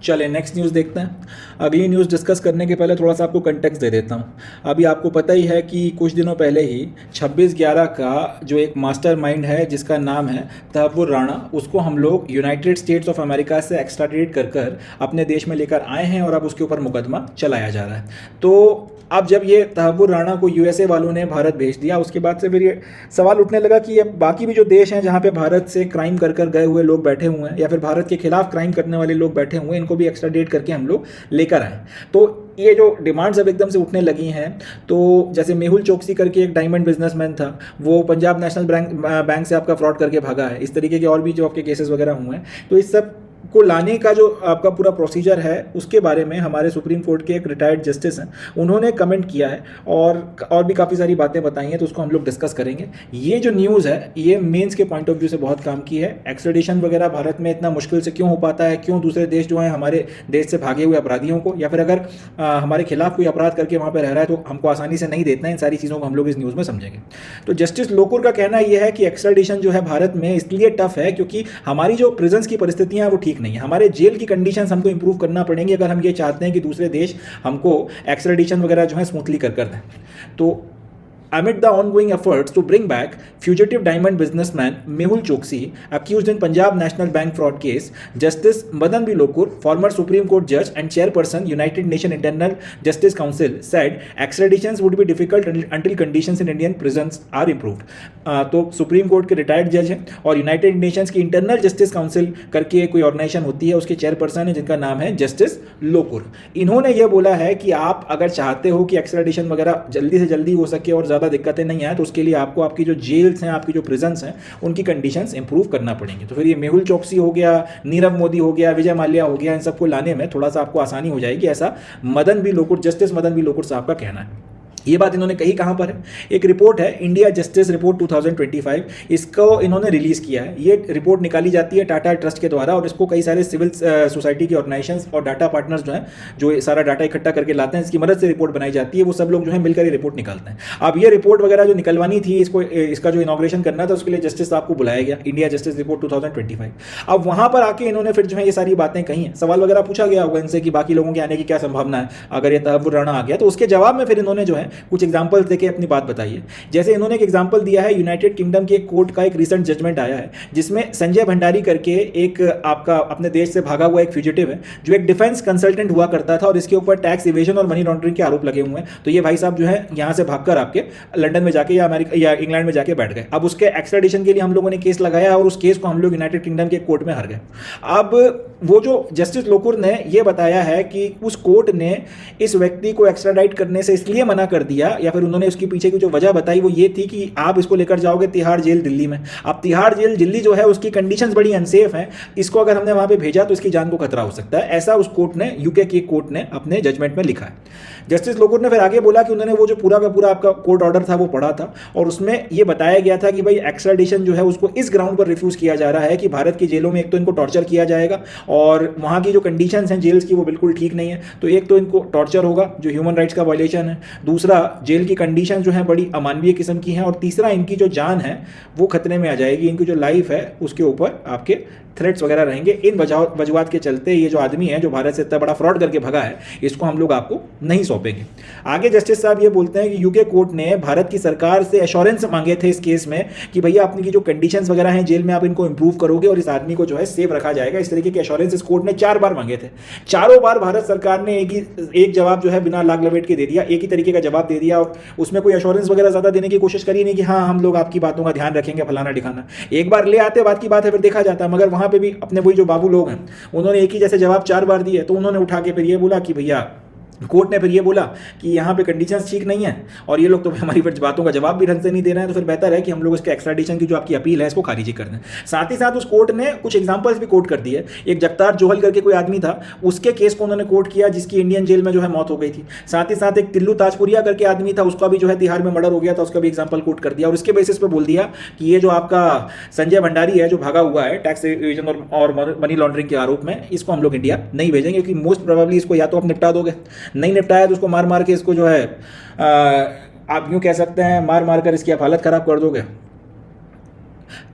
चले next news देखते हैं। अगली न्यूज़ डिस्कस करने के पहले थोड़ा सा आपको कंटेक्स्ट दे देता हूँ। अभी आपको पता ही है कि कुछ दिनों पहले ही 26/11 का जो एक मास्टरमाइंड है जिसका नाम है तहव्वुर राणा, उसको हम लोग यूनाइटेड स्टेट्स ऑफ अमेरिका से एक्स्ट्राडिट कर अपने देश में लेकर आए हैं और अब उसके ऊपर मुकदमा चलाया जा रहा है। तो अब जब ये तहव्वुर राणा को यूएसए वालों ने भारत भेज दिया, उसके बाद से फिर ये सवाल उठने लगा कि अब बाकी भी जो देश हैं जहाँ पे भारत से क्राइम कर गए हुए लोग बैठे हुए हैं या फिर भारत के खिलाफ क्राइम करने वाले लोग बैठे हुए हैं, इनको भी एक्स्ट्राडेट करके हम लोग लेकर आए। तो ये जो डिमांड्स अब एकदम से उठने लगी हैं, तो जैसे मेहुल चोकसी करके एक डायमंड बिजनेसमैन था, वो पंजाब नेशनल बैंक से आपका फ्रॉड करके भागा है। इस तरीके के और भी जो आपके केसेस वगैरह हुए हैं, तो इस सब को लाने का जो आपका पूरा प्रोसीजर है उसके बारे में हमारे सुप्रीम कोर्ट के एक रिटायर्ड जस्टिस हैं, उन्होंने कमेंट किया है और भी काफ़ी सारी बातें बताई हैं, तो उसको हम लोग डिस्कस करेंगे। ये जो न्यूज़ है ये मेंस के पॉइंट ऑफ व्यू से बहुत काम की है। एक्स्ट्रेडिशन वगैरह भारत में इतना मुश्किल से क्यों हो पाता है, क्यों दूसरे देश जो है हमारे देश से भागे हुए अपराधियों को या फिर अगर हमारे खिलाफ कोई अपराध करके वहाँ पर रह रहा है तो हमको आसानी से नहीं देते हैं, इन सारी चीज़ों को हम लोग इस न्यूज़ में समझेंगे। तो जस्टिस लोकुर का कहना यह है कि एक्स्ट्रेडिशन जो है भारत में इसलिए टफ है क्योंकि हमारी जो प्रिजन्स की परिस्थितियाँ वो ठीक नहीं है, हमारे जेल की कंडीशंस हमको इंप्रूव करना पड़ेंगी अगर हम ये चाहते हैं कि दूसरे देश हमको एक्स्ट्रेडिशन वगैरह जो है स्मूथली कर दें। तो amid the ongoing efforts to bring back fugitive diamond businessman Mehul Choksi accused in Punjab National Bank fraud case, Justice Madan B. Lokur, former Supreme Court judge and chairperson United Nations Internal Justice Council, said extraditions would be difficult until conditions in Indian prisons are improved. तो supreme court के retired जज हैं और United Nations की internal justice council करके कोई organisation होती है, उसके चेयरपर्सन है जिनका नाम है जस्टिस लोकुर। इन्होंने ये बोला है कि आप अगर चाहते हो कि एक्स्ट्राडिशन वगैरह जल्दी से जल्दी हो सके और ज़्यादा दिक्कतें नहीं आए, तो उसके लिए आपको आपकी जो जेल्स हैं, आपकी जो प्रिजन्स हैं, उनकी कंडीशंस इंप्रूव करना पड़ेंगे। तो फिर ये मेहुल चोकसी हो गया, नीरव मोदी हो गया, विजय माल्या हो गया, इन सबको लाने में थोड़ा सा आपको आसानी हो जाएगी, ऐसा Madan B Lokur, justice Madan B Lokur साहब का कहना है। ये बात इन्होंने कही कहाँ पर है? एक रिपोर्ट है इंडिया जस्टिस रिपोर्ट 2025, इसको इन्होंने रिलीज़ किया है। ये रिपोर्ट निकाली जाती है टाटा ट्रस्ट के द्वारा और इसको कई सारे सिविल सोसाइटी की ऑर्गेनाइजेशंस और डाटा पार्टनर्स जो हैं, जो सारा डाटा इकट्ठा करके लाते हैं, इसकी मदद से रिपोर्ट बनाई जाती है। वो सब लोग जो है मिलकर ये रिपोर्ट निकालते हैं। अब ये रिपोर्ट वगैरह जो निकलवानी थी, इसका जो इनॉग्रेशन करना था, उसके लिए जस्टिस साहब को बुलाया गया, इंडिया जस्टिस रिपोर्ट 2025। अब वहाँ पर आके इन्होंने फिर जो है ये सारी बातें कही हैं। सवाल वगैरह पूछा गया होगा इनसे कि बाकी लोगों के आने की क्या संभावना है अगर ये तहव्वुर राणा आ गया, तो उसके जवाब में फिर इन्होंने जो है कुछ एग्जाम्पल्स के अपनी बात बताई है। जैसे इन्होंने एक एग्जांपल दिया है, यूनाइटेड किंगडम की एक कोर्ट का एक रीसेंट जजमेंट आया है जिसमें संजय भंडारी करके एक आपका अपने देश से भागा हुआ एक फ्यूजिटिव है जो एक डिफेंस कंसल्टेंट हुआ करता था और इसके ऊपर टैक्स इवेजन और मनी लॉन्ड्रिंग के आरोप लगे हुए हैं। तो ये भाई साहब जो है यहाँ से भागकर आपके लंदन में जाके या अमेरिका या इंग्लैंड में जाके बैठ गए। अब उसके एक्स्ट्राडिशन के लिए हम लोगों ने केस लगाया और उस केस को हम लोग यूनाइटेड किंगडम के कोर्ट में हार गए। अब वो जो जस्टिस लोकुर ने ये बताया है कि उस कोर्ट ने इस व्यक्ति को एक्स्ट्राडाइट करने से इसलिए मना कर दिया, या फिर उन्होंने उसके पीछे की जो वजह बताई वो ये थी कि आप इसको लेकर जाओगे तिहाड़ जेल दिल्ली में। अब तिहाड़ जेल दिल्ली जो है उसकी कंडीशंस बड़ी अनसेफ हैं, इसको अगर हमने वहां पे भेजा तो इसकी जान को खतरा हो सकता है, ऐसा उस कोर्ट ने, यूके की कोर्ट ने अपने जजमेंट में लिखा है। जस्टिस लोकुर ने फिर आगे बोला कि उन्होंने वो जो पूरा का पूरा आपका कोर्ट ऑर्डर था वो पढ़ा था और उसमें ये बताया गया था कि भाई एक्स्ट्राडिशन जो है उसको इस ग्राउंड पर रिफ्यूज किया जा रहा है कि भारत की जेलों में एक तो इनको टॉर्चर किया जाएगा और वहाँ की जो कंडीशंस हैं जेल्स की वो बिल्कुल ठीक नहीं है। तो एक तो इनको टॉर्चर होगा जो ह्यूमन राइट्स का वायलेशन है, दूसरा जेल की कंडीशन जो है बड़ी अमानवीय किस्म की हैं, और तीसरा इनकी जो जान है वो खतरे में आ जाएगी, इनकी जो लाइफ है उसके ऊपर आपके थ्रेट्स वगैरह रहेंगे। इन वजूहात के चलते ये जो आदमी है जो भारत से इतना बड़ा फ्रॉड करके भगा है, इसको हम लोग आपको नहीं सौंपेंगे। आगे जस्टिस साहब ये बोलते हैं कि यूके कोर्ट ने भारत की सरकार से एश्योरेंस मांगे थे इस केस में कि भैया अपनी की जो कंडीशंस वगैरह हैं जेल में आप इनको इंप्रूव करोगे और इस आदमी को जो है सेफ रखा जाएगा। इस तरीके के एश्योरेंस इस कोर्ट ने 4 बार मांगे थे। चारों बार भारत सरकार ने एक जवाब जो है बिना लाग लपेट के दे दिया, एक ही तरीके का जवाब दे दिया और उसमें कोई एश्योरेंस वगैरह ज्यादा देने की कोशिश करी नहीं कि हाँ हम लोग आपकी बातों का ध्यान रखेंगे, फलाना दिखाना। एक बार ले आते बात की बात है, फिर देखा जाता, मगर वहां पे भी अपने वही जो बाबू लोग हैं उन्होंने एक ही जैसे जवाब 4 बार दिए, तो उन्होंने उठा के फिर ये बोला कि भैया कोर्ट ने फिर ये बोला कि यहाँ पे कंडीशंस ठीक नहीं है और ये लोग तो हमारी बातों का जवाब भी ढंग से नहीं दे रहे हैं, तो फिर बेहतर है कि हम लोग इसके एक्स्ट्राडिशन की जो आपकी अपील है इसको खारिज कर दें। साथ ही साथ उस कोर्ट ने कुछ एग्जांपल्स भी कोर्ट कर दिए। एक जगतार जोहल करके कोई आदमी था, उसके केस को उन्होंने कोर्ट किया जिसकी इंडियन जेल में जो है मौत हो गई थी। साथ ही साथ एक तिल्लू ताजपुरिया करके आदमी था, उसका भी जो है तिहाड़ में मर्डर हो गया था, उसका भी एग्जाम्पल कोर्ट कर दिया और उसके बेसिस पर बोल दिया कि ये जो आपका संजय भंडारी है जो भागा हुआ है टैक्स एविजन और मनी लॉन्ड्रिंग के आरोप में, इसको हम लोग इंडिया नहीं भेजेंगे क्योंकि मोस्ट प्रोबेबली इसको या तो आप निपटा दोगे, नहीं निपटाया तो मार मार के इसको जो है आप यूँ कह सकते हैं मार मार कर इसकी आप हालत खराब कर दोगे।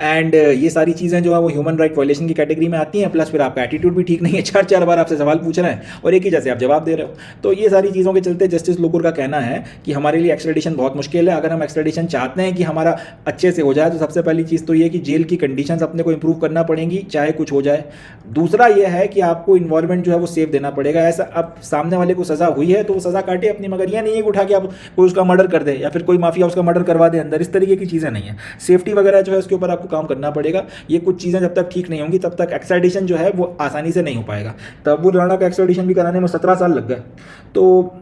एंड ये सारी चीज़ें जो है वो ह्यूमन राइट वायलेशन की कैटेगरी में आती हैं, प्लस फिर आपका एटीट्यूड भी ठीक नहीं है, चार चार बार आपसे सवाल पूछ रहे हैं और एक ही जैसे आप जवाब दे रहे हो। तो ये सारी चीज़ों के चलते जस्टिस लोकुर का कहना है कि हमारे लिए एक्स्ट्रेडिशन बहुत मुश्किल है। अगर हम एक्स्ट्रेडिशन चाहते हैं कि हमारा अच्छे से हो जाए तो सबसे पहली चीज़ तो ये कि जेल की कंडीशंस अपने को इंप्रूव करना पड़ेंगी, चाहे कुछ हो जाए। दूसरा ये है कि आपको इन्वायरमेंट जो है वो सेफ देना पड़ेगा। ऐसा अब सामने वाले को सज़ा हुई है तो वो सज़ा काटे अपनी, मगर ये नहीं है कि उठा के आप कोई उसका मर्डर कर दे या फिर कोई माफिया उसका मर्डर करवा दे अंदर, इस तरीके की चीज़ें नहीं है। सेफ्टी वगैरह जो है उसके ऊपर आपको काम करना पड़ेगा। ये कुछ चीज़ें जब तक ठीक नहीं होंगी तब तक एक्स्ट्राडिशन जो है वो आसानी से नहीं हो पाएगा। तब्बूर राणा का एक्स्ट्राडिशन भी कराने में 17 साल लग गए। तो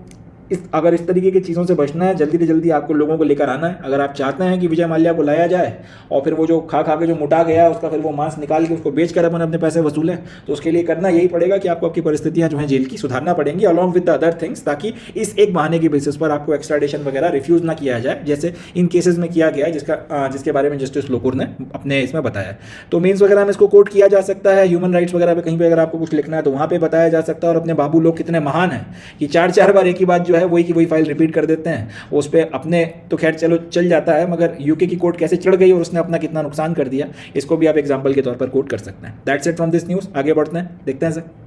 अगर इस तरीके की चीज़ों से बचना है, जल्दी से जल्दी आपको लोगों को लेकर आना है। अगर आप चाहते हैं कि विजय माल्या को लाया जाए और फिर वो जो खा खा के जो मोटा गया है उसका फिर वो मांस निकाल के उसको बेच कर अपन अपने पैसे वसूलें, तो उसके लिए करना यही पड़ेगा कि आपको आपकी परिस्थितियां जो हैं जेल की सुधारना पड़ेंगी along with the other things, ताकि इस एक बहाने की बेसिस पर आपको एक्स्ट्राडिशन वगैरह रिफ्यूज़ ना किया जाए, जैसे इन केसेस में किया गया है, जिसके बारे में जस्टिस लोकुर ने अपने इसमें बताया। तो मीन्स वगैरह में इसको कोट किया जा सकता है, ह्यूमन राइट्स वगैरह पे कहीं पे अगर आपको कुछ लिखना है तो वहाँ पे बताया जा सकता है। और अपने बाबू लोग कितने महान हैं कि चार चार बार एक ही बात जो है वही की वही फाइल रिपीट कर देते हैं। उस पर अपने तो खैर चलो चल जाता है, मगर यूके की कोर्ट कैसे चढ़ गई और उसने अपना कितना नुकसान कर दिया, इसको भी आप एग्जाम्पल के तौर पर कोट कर सकते हैं। That's it from this news. आगे बढ़ते हैं, देखते हैं सर।